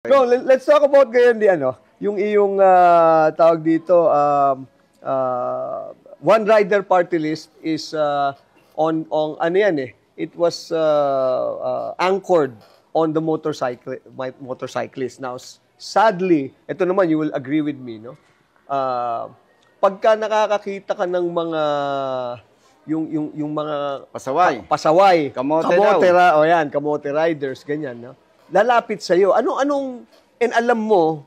No, let's talk about ngayon di ano, yung iyong tawag dito one rider party list is on ano yan eh. It was anchored on the motorcyclist. Now, sadly, ito naman you will agree with me, no? Pagka nakakakita ka ng mga yung mga pasaway, kamote o yan, kamote riders, ganyan, no? Lalapit sa iyo. And alam mo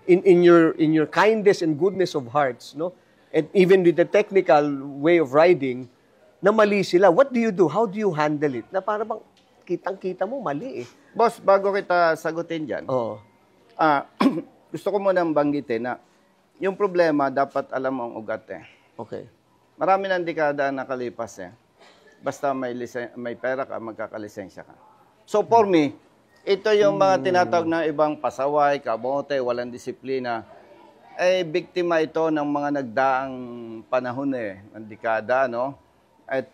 in your kindness and goodness of hearts, no? And even with the technical way of riding, na mali sila. What do you do? How do you handle it? Na para bang kitang-kita mo mali eh. Boss, bago kita sagutin diyan. Oo. Gusto ko munang banggitin na yung problema dapat alam mo ang ugat eh. Okay. Marami ng dekada ang nakalipas eh. Basta may pera ka, magkakalisensya ka. So for me, ito yung mga tinatawag ng ibang pasaway, kamote, walang disiplina. Eh, biktima ito ng mga nagdaang panahon eh, ng dekada, no? At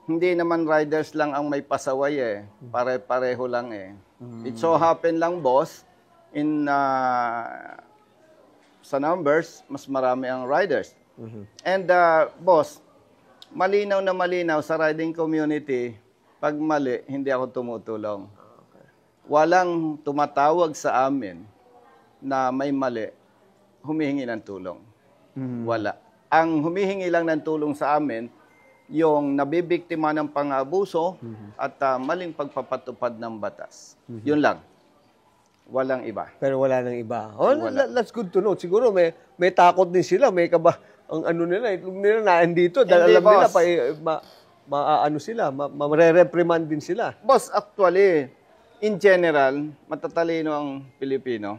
hindi naman riders lang ang may pasaway eh. Pare-pareho lang eh. It so happen lang, boss, sa numbers, mas marami ang riders. And, boss, malinaw na malinaw sa riding community, pag mali, hindi ako tumutulong. Walang tumatawag sa amin na may mali, humihingi ng tulong. Wala. Ang humihingi lang ng tulong sa amin, yung nabibiktima ng pang-abuso at maling pagpapatupad ng batas. Yun lang. Walang iba. Pero wala nang iba. Oh, that's good to know. Siguro may takot din sila, may kaba ang ano nila, itlog nila na andito dahil alam nila ma-reprimand din sila. Boss, actually, in general, matatalino ang Pilipino.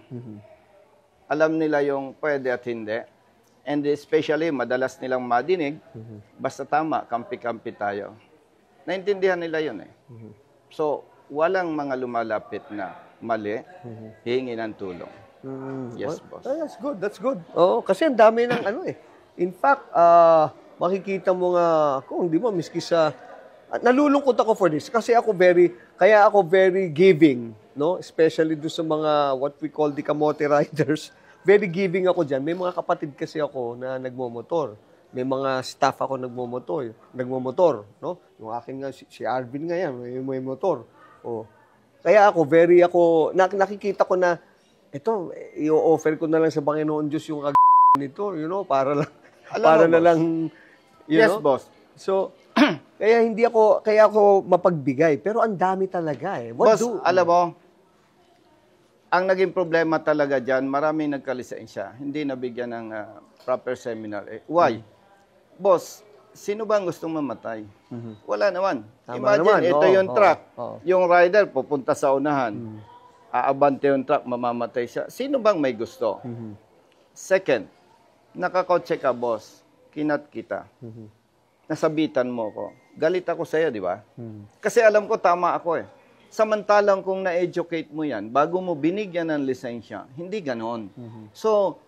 Alam nila yung pwede at hindi. And especially, madalas nilang madinig, basta tama, kampi-kampi tayo. Naintindihan nila yun eh. So, walang mga lumalapit na mali, hihingi ng tulong. Yes, boss. That's good, that's good. Oo, kasi ang dami ng ano eh. In fact, makikita mo nga, kung di mo, miski sa nalulungkot ako for this kasi kaya ako very giving, no? Especially do sa mga what we call the kamote riders. Very giving ako diyan. May mga kapatid kasi ako na nagmomotor. May mga staff ako nagmomotor, no? Yung akin nga si Arvin nga yan, may motor. Oh. Kaya nakikita ko na ito i-offer ko na lang sa Panginoon Diyos yung nito, you know, para na lang yes, boss. So kaya ako mapagbigay. Pero ang dami talaga eh. Boss, alam mo, ang naging problema talaga dyan, maraming nagkalisensya. Hindi nabigyan ng proper seminar. Why? Boss, sino ba ang gustong mamatay? Wala naman. Imagine, ito yung truck. Yung rider, pupunta sa unahan. Aabante yung truck, mamamatay siya. Sino bang may gusto? Second, nakakotse ka, boss. Kinat kita. Nasabitan mo ko. Galit ako sa'yo, di ba? Kasi alam ko, tama ako eh. Samantalang kung na-educate mo yan, bago mo binigyan ng lisensya, hindi ganon. So,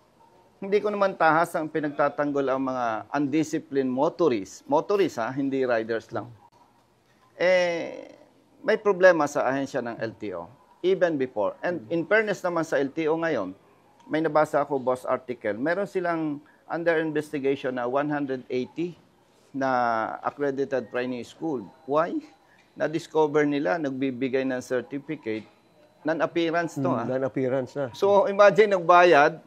hindi ko naman tahas ang pinagtatanggol ang mga undisciplined motorists. Motorists ha, hindi riders lang. May problema sa ahensya ng LTO. Even before. And in fairness naman sa LTO ngayon, may nabasa ako, boss, article. Meron silang under investigation na 180 na accredited training school. Why? Na-discover nila, nagbibigay ng certificate, non-appearance to. Non-appearance na. So, imagine, nagbayad,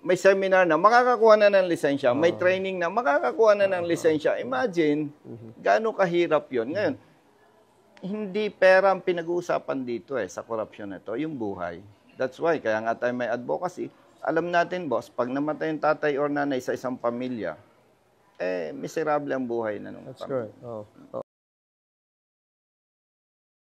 may seminar na, makakakuha na ng lisensya, may training na, makakakuha na ng lisensya. Imagine, gaano kahirap yon. Ngayon, hindi pera ang pinag-uusapan dito sa korupsyon na ito, yung buhay. That's why, kaya nga tayo may advocacy. Alam natin, boss, pag namatay yung tatay or nanay sa isang pamilya, miserable ang buhay na nung That's correct.